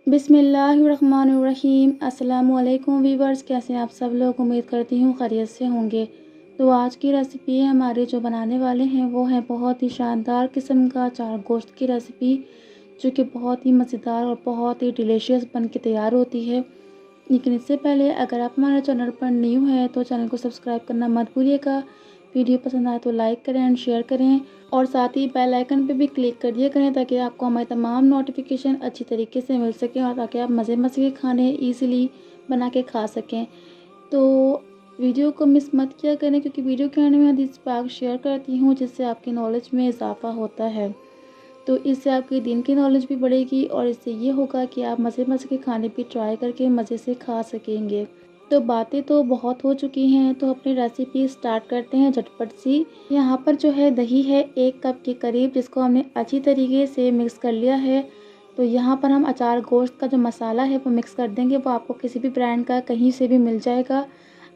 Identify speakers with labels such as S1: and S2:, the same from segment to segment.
S1: बिस्मिल्लाहिर्रहमानिर्रहीम। अस्सलामुअलैकुम वीवर्स, कैसे हैं आप सब लोग। उम्मीद करती हूँ खैरियत से होंगे। तो आज की रेसिपी हमारे जो बनाने वाले हैं वो है बहुत ही शानदार किस्म का अचार गोश्त की रेसिपी, जो कि बहुत ही मज़ेदार और बहुत ही डिलीशियस बन के तैयार होती है। लेकिन इससे पहले अगर आप हमारे चैनल पर न्यू हैं तो चैनल को सब्सक्राइब करना मत भूलिएगा। वीडियो पसंद आए तो लाइक करें एंड शेयर करें, और साथ ही बेल आइकन पे भी क्लिक कर दिया करें ताकि आपको हमारे तमाम नोटिफिकेशन अच्छी तरीके से मिल सकें और ताकि आप मज़े मज़े के खाने ईज़िली बना के खा सकें। तो वीडियो को मिस मत किया करें, क्योंकि वीडियो के एंड में हदीस पाक शेयर करती हूँ जिससे आपकी नॉलेज में इजाफ़ा होता है। तो इससे आपकी दिन की नॉलेज भी बढ़ेगी और इससे ये होगा कि आप मज़े मज़े के खाने भी ट्राई करके मज़े से खा सकेंगे। तो बातें तो बहुत हो चुकी हैं, तो अपनी रेसिपी स्टार्ट करते हैं झटपट सी। यहाँ पर जो है दही है 1 कप के करीब, जिसको हमने अच्छी तरीके से मिक्स कर लिया है। तो यहाँ पर हम अचार गोश्त का जो मसाला है वो मिक्स कर देंगे। वो आपको किसी भी ब्रांड का कहीं से भी मिल जाएगा।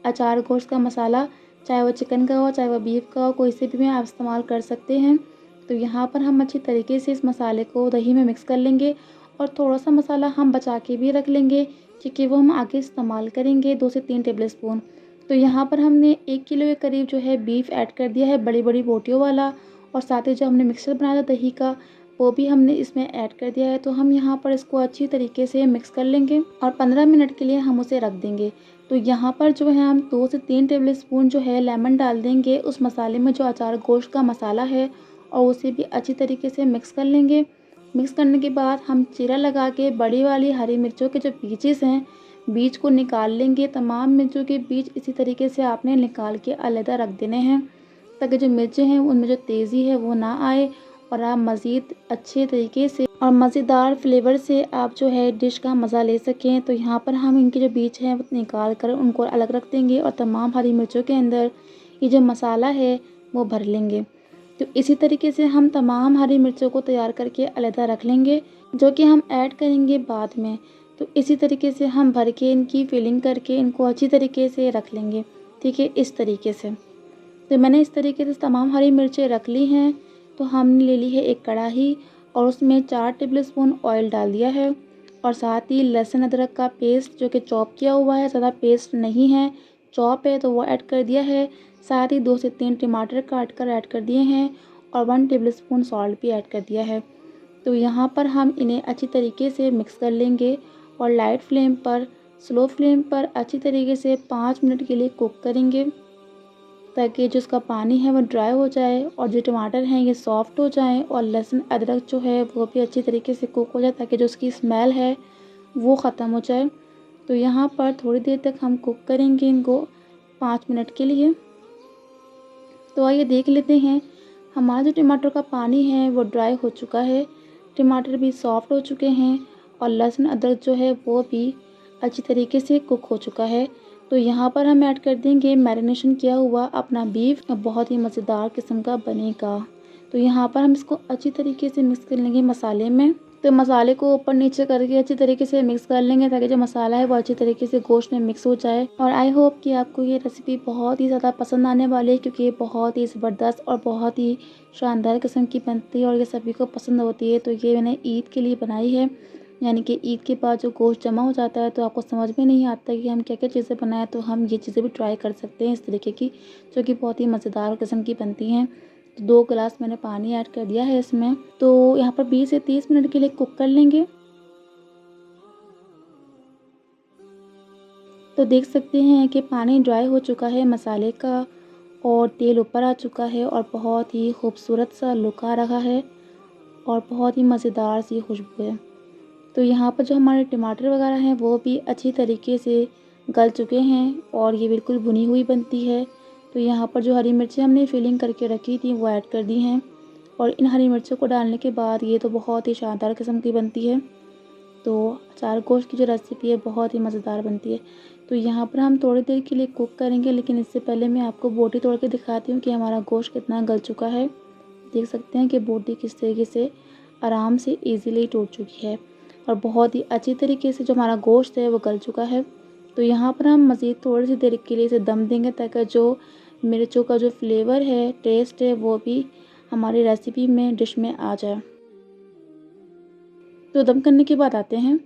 S1: अचार गोश्त का मसाला, चाहे वो चिकन का हो चाहे वो बीफ का हो, कोई से भी आप इस्तेमाल कर सकते हैं। तो यहाँ पर हम अच्छी तरीके से इस मसाले को दही में मिक्स कर लेंगे, और थोड़ा सा मसाला हम बचा के भी रख लेंगे क्योंकि वो हम आगे इस्तेमाल करेंगे 2 से 3 टेबल स्पून। तो यहाँ पर हमने 1 किलो के करीब जो है बीफ ऐड कर दिया है, बड़ी बड़ी बोटियों वाला। और साथ ही जो हमने मिक्सचर बनाया था दही का, वो भी हमने इसमें ऐड कर दिया है। तो हम यहाँ पर इसको अच्छी तरीके से मिक्स कर लेंगे और 15 मिनट के लिए हम उसे रख देंगे। तो यहाँ पर जो है हम 2 से 3 टेबल स्पून जो है लेमन डाल देंगे उस मसाले में, जो अचार गोश्त का मसाला है, और उसे भी अच्छी तरीके से मिक्स कर लेंगे। मिक्स करने के बाद हम चीरा लगा के बड़ी वाली हरी मिर्चों के जो पीसेस हैं, बीज को निकाल लेंगे। तमाम मिर्चों के बीज इसी तरीके से आपने निकाल के अलग रख देने हैं, ताकि जो मिर्चें हैं उनमें जो तेज़ी है वो ना आए, और आप मज़ीद अच्छे तरीके से और मज़ेदार फ्लेवर से आप जो है डिश का मज़ा ले सकें। तो यहाँ पर हम इनके जो बीज हैं वो निकाल कर उनको अलग रख देंगे, और तमाम हरी मिर्चों के अंदर ये जो मसाला है वो भर लेंगे। तो इसी तरीके से हम तमाम हरी मिर्चों को तैयार करके अलग रख लेंगे, जो कि हम ऐड करेंगे बाद में। तो इसी तरीके से हम भर के इनकी फिलिंग करके इनको अच्छी तरीके से रख लेंगे। ठीक है, इस तरीके से। तो मैंने इस तरीके से तमाम हरी मिर्चें रख ली हैं। तो हमने ले ली है एक कढ़ाई, और उसमें 4 टेबल स्पून ऑयल डाल दिया है, और साथ ही लहसुन अदरक का पेस्ट जो कि चॉप किया हुआ है, ज़्यादा पेस्ट नहीं है, चॉप है, तो वो ऐड कर दिया है। साथ ही 2 से 3 टमाटर काट कर ऐड कर दिए हैं, और 1 टेबल स्पून सॉल्ट भी ऐड कर दिया है। तो यहाँ पर हम इन्हें अच्छी तरीके से मिक्स कर लेंगे, और लाइट फ्लेम पर, स्लो फ्लेम पर अच्छी तरीके से 5 मिनट के लिए कुक करेंगे, ताकि जो इसका पानी है वो ड्राई हो जाए और जो टमाटर हैं ये सॉफ्ट हो जाएं, और लहसुन अदरक जो है वो भी अच्छी तरीके से कुक हो जाए, ताकि जो उसकी स्मेल है वो ख़त्म हो जाए। तो यहाँ पर थोड़ी देर तक हम कुक करेंगे इनको 5 मिनट के लिए। तो आइए देख लेते हैं, हमारा जो टमाटर का पानी है वो ड्राई हो चुका है, टमाटर भी सॉफ्ट हो चुके हैं, और लहसुन अदरक जो है वो भी अच्छी तरीके से कुक हो चुका है। तो यहाँ पर हम ऐड कर देंगे मैरिनेशन किया हुआ अपना बीफ, बहुत ही मज़ेदार किस्म का बनेगा। तो यहाँ पर हम इसको अच्छी तरीके से मिक्स कर लेंगे मसाले में। तो मसाले को ऊपर नीचे करके अच्छी तरीके से मिक्स कर लेंगे, ताकि जो मसाला है वो अच्छी तरीके से गोश्त में मिक्स हो जाए। और आई होप कि आपको ये रेसिपी बहुत ही ज़्यादा पसंद आने वाली है, क्योंकि ये बहुत ही ज़बरदस्त और बहुत ही शानदार किस्म की बनती है और ये सभी को पसंद होती है। तो ये मैंने ईद के लिए बनाई है, यानी कि ईद के बाद जो गोश्त जमा हो जाता है तो आपको समझ में नहीं आता कि हम क्या क्या चीज़ें बनाएं, तो हम ये चीज़ें भी ट्राई कर सकते हैं इस तरीके की, जो कि बहुत ही मज़ेदार किस्म की बनती हैं। तो 2 गिलास मैंने पानी ऐड कर दिया है इसमें। तो यहाँ पर 20 से 30 मिनट के लिए कुक कर लेंगे। तो देख सकते हैं कि पानी ड्राई हो चुका है मसाले का, और तेल ऊपर आ चुका है, और बहुत ही खूबसूरत सा लुक आ रहा है, और बहुत ही मज़ेदार सी खुशबू है। तो यहाँ पर जो हमारे टमाटर वगैरह हैं वो भी अच्छी तरीके से गल चुके हैं, और ये बिल्कुल भुनी हुई बनती है। तो यहाँ पर जो हरी मिर्चें हमने फिलिंग करके रखी थी वो ऐड कर दी हैं, और इन हरी मिर्चों को डालने के बाद ये तो बहुत ही शानदार किस्म की बनती है। तो अचार गोश्त की जो रेसिपी है बहुत ही मज़ेदार बनती है। तो यहाँ पर हम थोड़ी देर के लिए कुक करेंगे, लेकिन इससे पहले मैं आपको बोटी तोड़ के दिखाती हूँ कि हमारा गोश्त कितना गल चुका है। देख सकते हैं कि बोटी किस तरीके से आराम से ईज़िली टूट चुकी है, और बहुत ही अच्छी तरीके से जो हमारा गोश्त है वो गल चुका है। तो यहाँ पर हम मज़ीद थोड़ी सी देर के लिए इसे दम देंगे, ताकि जो मिर्चों का जो फ्लेवर है, टेस्ट है, वो भी हमारी रेसिपी में, डिश में आ जाए। तो दम करने के बाद आते हैं।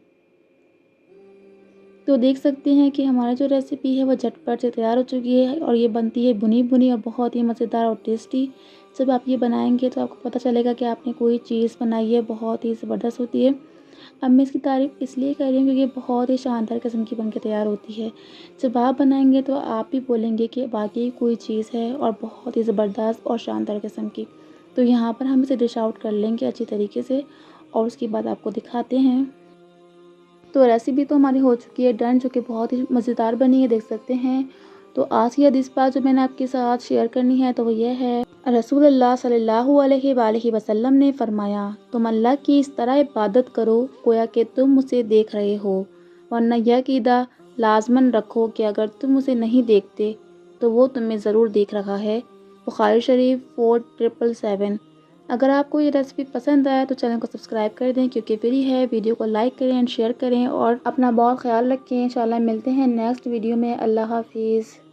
S1: तो देख सकते हैं कि हमारी जो रेसिपी है वो झटपट से तैयार हो चुकी है और ये बनती है भुनी भुनी और बहुत ही मज़ेदार और टेस्टी। जब आप ये बनाएंगे तो आपको पता चलेगा कि आपने कोई चीज़ बनाई है, बहुत ही ज़बरदस्त होती है। अब मैं इसकी तारीफ़ इसलिए कर रही हूँ क्योंकि ये बहुत ही शानदार किस्म की बन के तैयार होती है। जब आप बनाएंगे तो आप भी बोलेंगे कि वाकई कोई चीज़ है और बहुत ही ज़बरदस्त और शानदार किस्म की। तो यहाँ पर हम इसे डिश आउट कर लेंगे अच्छी तरीके से और उसके बाद आपको दिखाते हैं। तो रेसिपी तो हमारी हो चुकी है डन, जो कि बहुत ही मज़ेदार बनी है, देख सकते हैं। तो आज की हदीस पाक जो मैंने आपके साथ शेयर करनी है तो वो ये है, रसूलुल्लाह सल्लल्लाहु अलैहि वसल्लम ने फरमाया, तुम अल्लाह की इस तरह इबादत करो गोया कि तुम उसे देख रहे हो, वरना यह कीदा लाजमन रखो कि अगर तुम उसे नहीं देखते तो वो तुम्हें ज़रूर देख रहा है। बुखारी शरीफ 4777। अगर आपको ये रेसिपी पसंद आए तो चैनल को सब्सक्राइब कर दें क्योंकि फ्री है। वीडियो को लाइक करें एंड शेयर करें और अपना बहुत ख्याल रखें। इंशाल्लाह मिलते हैं नेक्स्ट वीडियो में। अल्लाह हाफिज़।